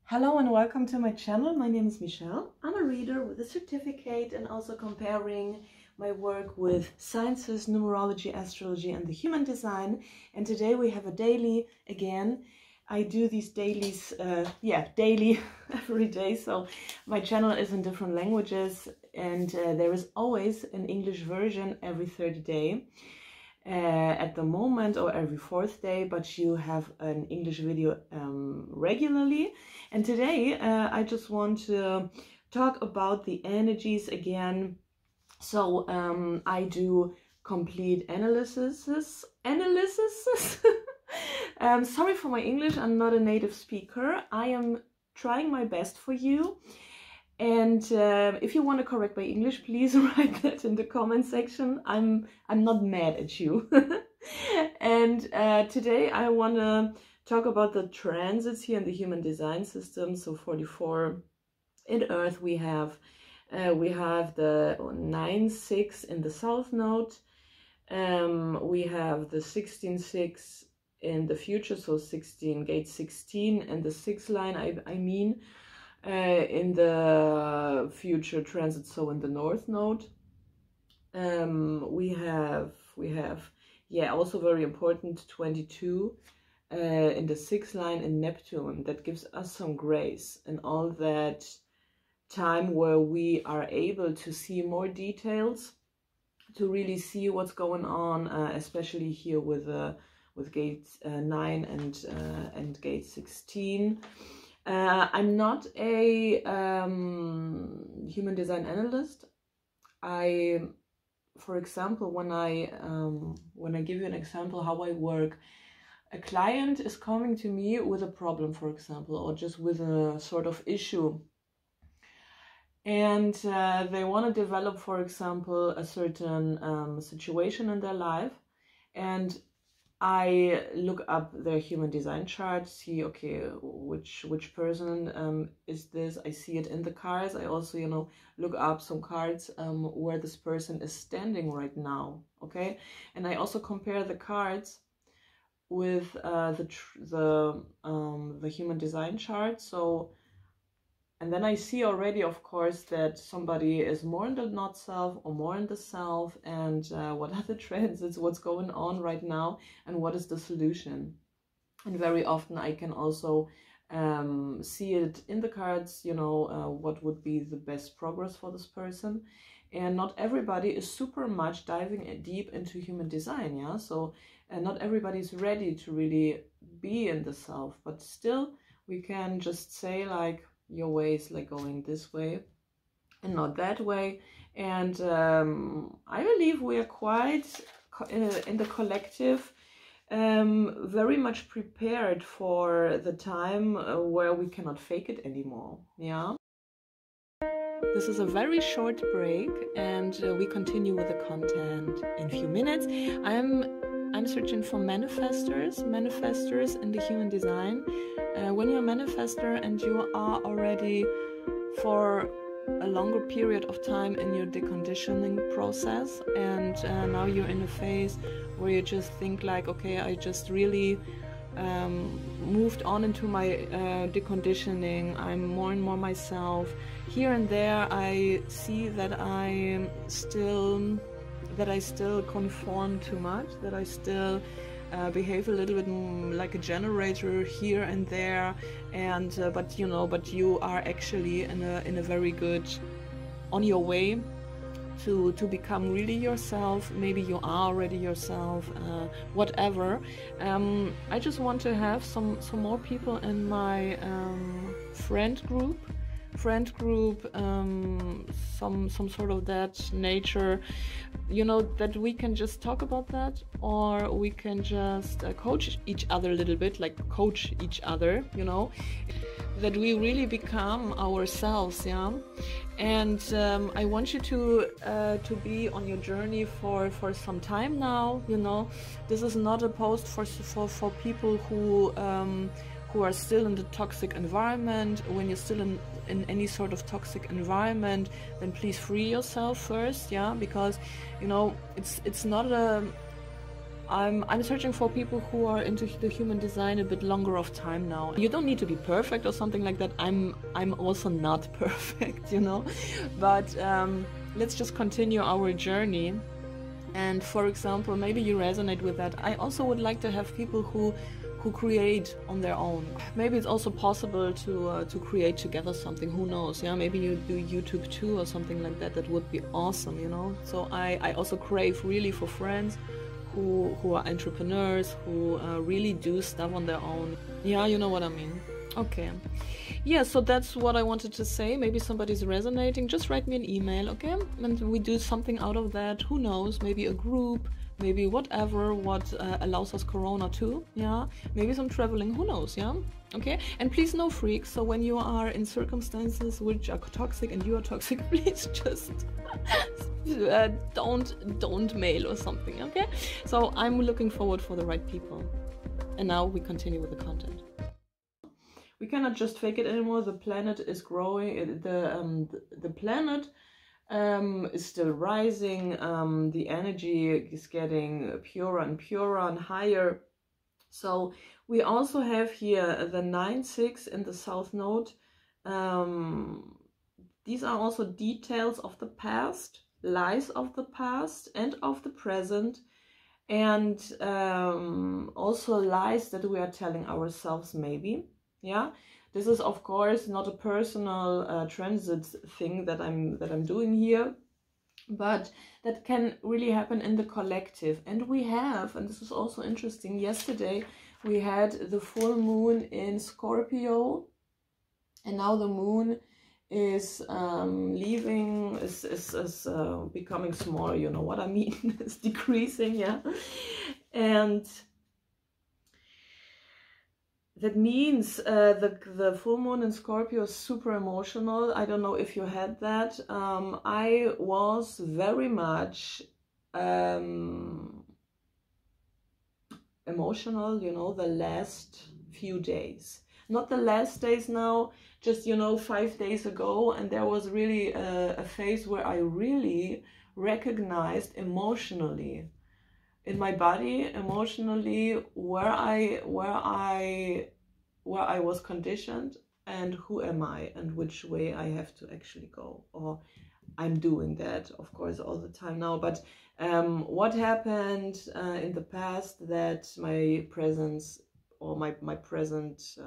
Hello and welcome to my channel. My name is Michelle. I'm a reader with a certificate and also comparing my work with sciences, numerology, astrology and the human design. And today we have a daily again. I do these dailies, daily every day. So my channel is in different languages and there is always an English version every 30 days. At the moment, or every 4th day, but you have an English video regularly. And today I just want to talk about the energies again. So I do complete analysis. Sorry for my English, I'm not a native speaker. I am trying my best for you. And if you want to correct my English, please write that in the comment section. I'm not mad at you. And today I want to talk about the transits here in the human design system. So 44 in Earth, we have the 9-6 in the South Node. We have the 16-6 in the future, so 16 gate 16 and the 6th line. I mean. In the future transit, so in the North Node, we have also very important 22 in the 6th line in Neptune. That gives us some grace and all that time where we are able to see more details, to really see what's going on, especially here with gate 9 and gate 16. I'm not a human design analyst. For example, when I give you an example how I work, a client is coming to me with a problem, for example, or just with a sort of issue, and they want to develop, for example, a certain situation in their life, and I look up their human design chart, see, okay, which person is this? I see it in the cards. I also, look up some cards where this person is standing right now, okay? And I also compare the cards with the human design chart. So, and then I see already, of course, that somebody is more in the not self or more in the self, and what are the transits, what's going on right now, and what is the solution. And very often I can also see it in the cards, what would be the best progress for this person. And not everybody is super much diving deep into human design, yeah? So not everybody is ready to really be in the self, but still we can just say like, your way is like going this way and not that way. And I believe we are quite in the collective very much prepared for the time where we cannot fake it anymore. Yeah, this is a very short break and we continue with the content in a few minutes. I'm searching for manifestors in the human design. When you're a manifestor and you are already for a longer period of time in your deconditioning process, and now you're in a phase where you just think like, okay, I just really moved on into my deconditioning. I'm more and more myself. Here and there I see that I still conform too much, that I still behave a little bit like a generator here and there, and but you are actually in a very good, on your way to become really yourself. Maybe you are already yourself, whatever. I just want to have some more people in my friend group, some sort of that nature, that we can just talk about that, or we can just coach each other a little bit, like coach each other, that we really become ourselves, yeah. And I want you to be on your journey for some time now. This is not a post for people who are still in the toxic environment. When you're still in any sort of toxic environment, then please free yourself first, yeah, because it's not I'm searching for people who are into the human design a bit longer of time now. You don't need to be perfect or something like that. I'm also not perfect, you know, but let's just continue our journey. And for example, maybe you resonate with that. I also would like to have people who create on their own. Maybe it's also possible to create together something, who knows, yeah, maybe you do YouTube too or something like that. That would be awesome, you know. So I also crave really for friends who are entrepreneurs, who really do stuff on their own. Yeah, you know what I mean. Okay. Yeah, so that's what I wanted to say. Maybe somebody's resonating. Just write me an email, okay? And we do something out of that. Who knows? Maybe a group, maybe whatever, what allows us Corona too. Yeah, maybe some traveling. Who knows? Yeah. Okay. And please, no freaks. So when you are in circumstances which are toxic and you are toxic, please just don't mail or something. Okay. So I'm looking forward for the right people. And now we continue with the content. We cannot just fake it anymore. The planet is growing. The planet is still rising. The energy is getting purer and purer and higher. So we also have here the 9-6 in the South Node. These are also details of the past, lies of the past and of the present, and also lies that we are telling ourselves maybe. Yeah, this is of course not a personal transit thing that I'm doing here, but that can really happen in the collective. And we have, and this is also interesting, yesterday we had the full moon in Scorpio, and now the moon is leaving, is becoming smaller, you know what I mean. It's decreasing, yeah. And that means the full moon in Scorpio is super emotional. I don't know if you had that. I was very much emotional, you know, the last few days. Not the last days now, just, you know, 5 days ago. And there was really a phase where I really recognized emotionally, in my body, emotionally, where I was conditioned and who am I and which way I have to actually go. Or I'm doing that, of course, all the time now. But what happened in the past that my presence or my present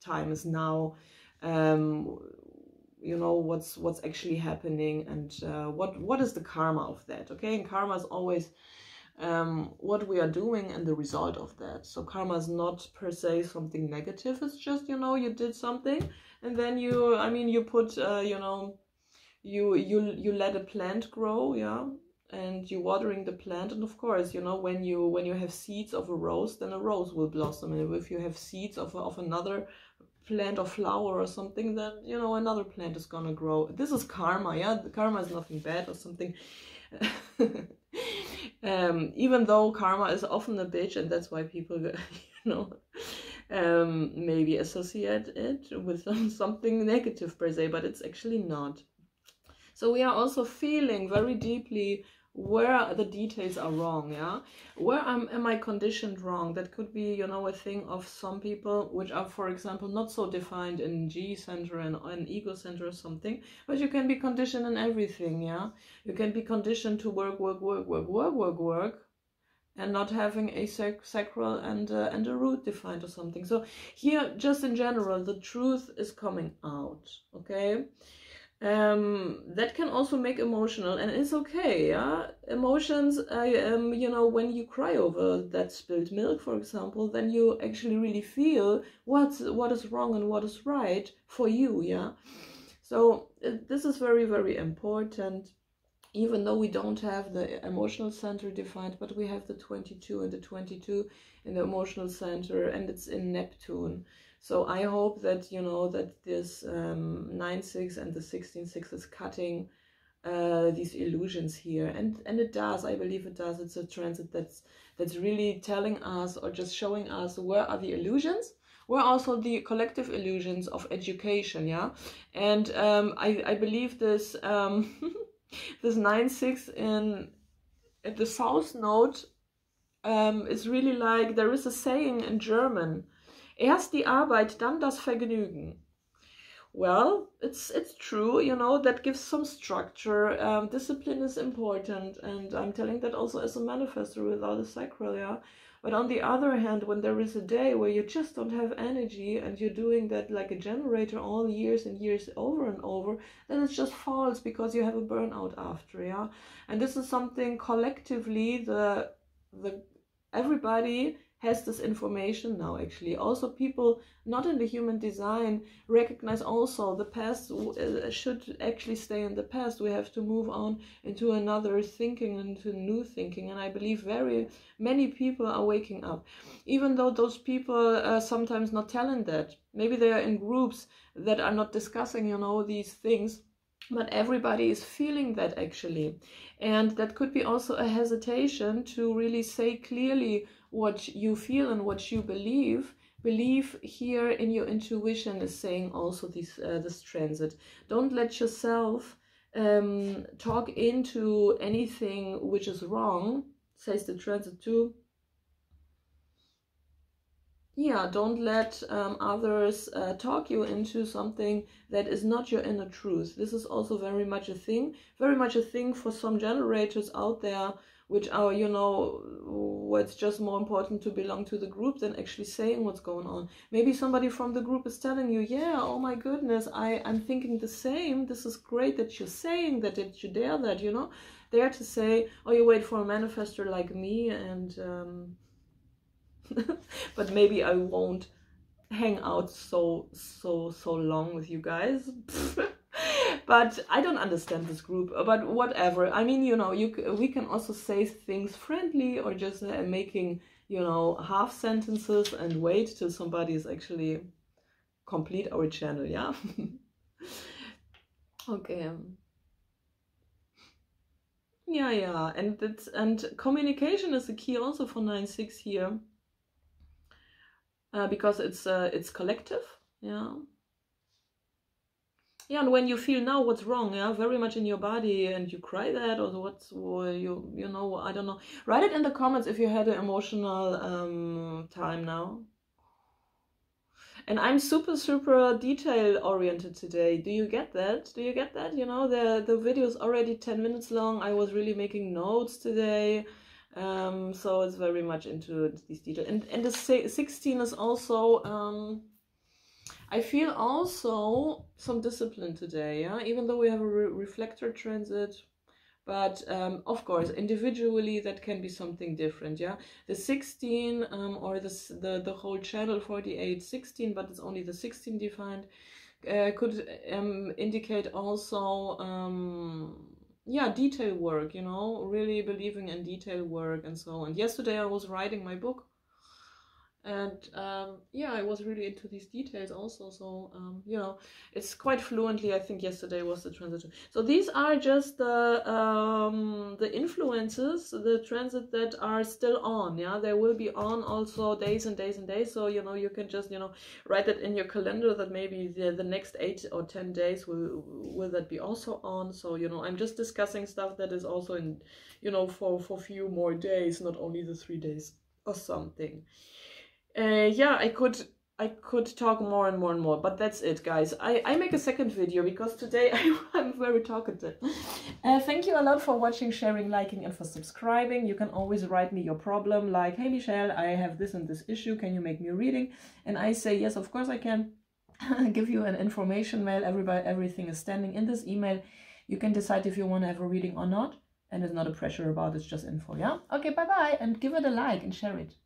time is now, you know, what's actually happening, and what is the karma of that. Okay, and karma is always what we are doing and the result of that. So karma is not per se something negative. It's just, you know, you did something and then you put you know, you let a plant grow, yeah, and you watering the plant, and of course, you know, when you have seeds of a rose, then a rose will blossom, and if you have seeds of another plant or flower or something, then, you know, another plant is gonna grow. This is karma, yeah. The karma is nothing bad or something. Even though karma is often a bitch, and that's why people, you know, maybe associate it with something negative per se, but it's actually not. So we are also feeling very deeply where the details are wrong, yeah? Where am I conditioned wrong? That could be, you know, a thing of some people which are, for example, not so defined in G center and ego center or something, but you can be conditioned in everything, yeah? You can be conditioned to work, and not having a sacral and a root defined or something. So here, just in general, the truth is coming out, okay? That can also make emotional, and it's okay, yeah. Emotions, you know, when you cry over that spilled milk, for example, then you actually really feel what is wrong and what is right for you, yeah. So this is very, very important, even though we don't have the emotional center defined, but we have the 22 and the 22 in the emotional center, and it's in Neptune. So I hope that, you know, that this 9-6 and the 16-6 is cutting these illusions here, and it does. I believe it does. It's a transit that's really telling us, or just showing us, where are the illusions, where also the collective illusions of education, yeah. And I believe this this 9-6 in at the South Node It's really like, there is a saying in German, erst die Arbeit, dann das Vergnügen. Well, it's true, you know, that gives some structure. Discipline is important, and I'm telling that also as a manifestor without a sacral, yeah. But on the other hand, when there is a day where you just don't have energy and you're doing that like a generator all years and years over and over, then it's just false because you have a burnout after, yeah. And this is something collectively the everybody has this information now, actually. Also, people not in the human design recognize also the past should actually stay in the past. We have to move on into another thinking, into new thinking. And I believe very many people are waking up, even though those people are sometimes not telling that. Maybe they are in groups that are not discussing, you know, these things. But everybody is feeling that, actually. And that could be also a hesitation to really say clearly what you feel and what you believe. Believe here in your intuition is saying also this transit. Don't let yourself talk into anything which is wrong, says the transit too. Yeah, don't let others talk you into something that is not your inner truth. This is also very much a thing for some generators out there, which are, you know, what's just more important to belong to the group than actually saying what's going on. Maybe somebody from the group is telling you, yeah, oh my goodness, I'm thinking the same. This is great that you're saying that you dare that, you know. Dare to say, oh, you wait for a manifestor like me, and but maybe I won't hang out so long with you guys. But I don't understand this group, but whatever. I mean, you know, we can also say things friendly or just making, you know, half sentences and wait till somebody is actually complete our channel, yeah. Okay. Yeah, and communication is the key also for 9-6 here. Because it's collective, yeah. Yeah, and when you feel now what's wrong, yeah, very much in your body, and you cry that, or you know, I don't know. Write it in the comments if you had an emotional time now. And I'm super detail oriented today. Do you get that? Do you get that? You know, the video is already 10 minutes long. I was really making notes today. So it's very much into these details. And the 16 is also, I feel also some discipline today, yeah? Even though we have a reflector transit, but of course, individually, that can be something different, yeah? The 16, or the whole channel 48, 16, but it's only the 16 defined, could indicate also, yeah, detail work, you know, really believing in detail work and so on. Yesterday I was writing my book, and yeah, I was really into these details also. So you know, it's quite fluently. I think yesterday was the transit. So these are just the influences, the transit that are still on. Yeah, they will be on also days and days and days. So you know, you can just, you know, write that in your calendar that maybe the next 8 or 10 days will that be also on. So you know, I'm just discussing stuff that is also in, you know, for few more days, not only the 3 days or something. Yeah, I could talk more and more, but that's it, guys. I make a second video because today I'm very talkative. Thank you a lot for watching, sharing, liking, and for subscribing. You can always write me your problem, like, hey Michelle, I have this and this issue, can you make me a reading? And I say, yes, of course I can. Give you an information mail. Everything is standing in this email. You can decide if you want to have a reading or not, and it's not a pressure about it, it's just info, yeah? Okay, bye-bye, and give it a like and share it.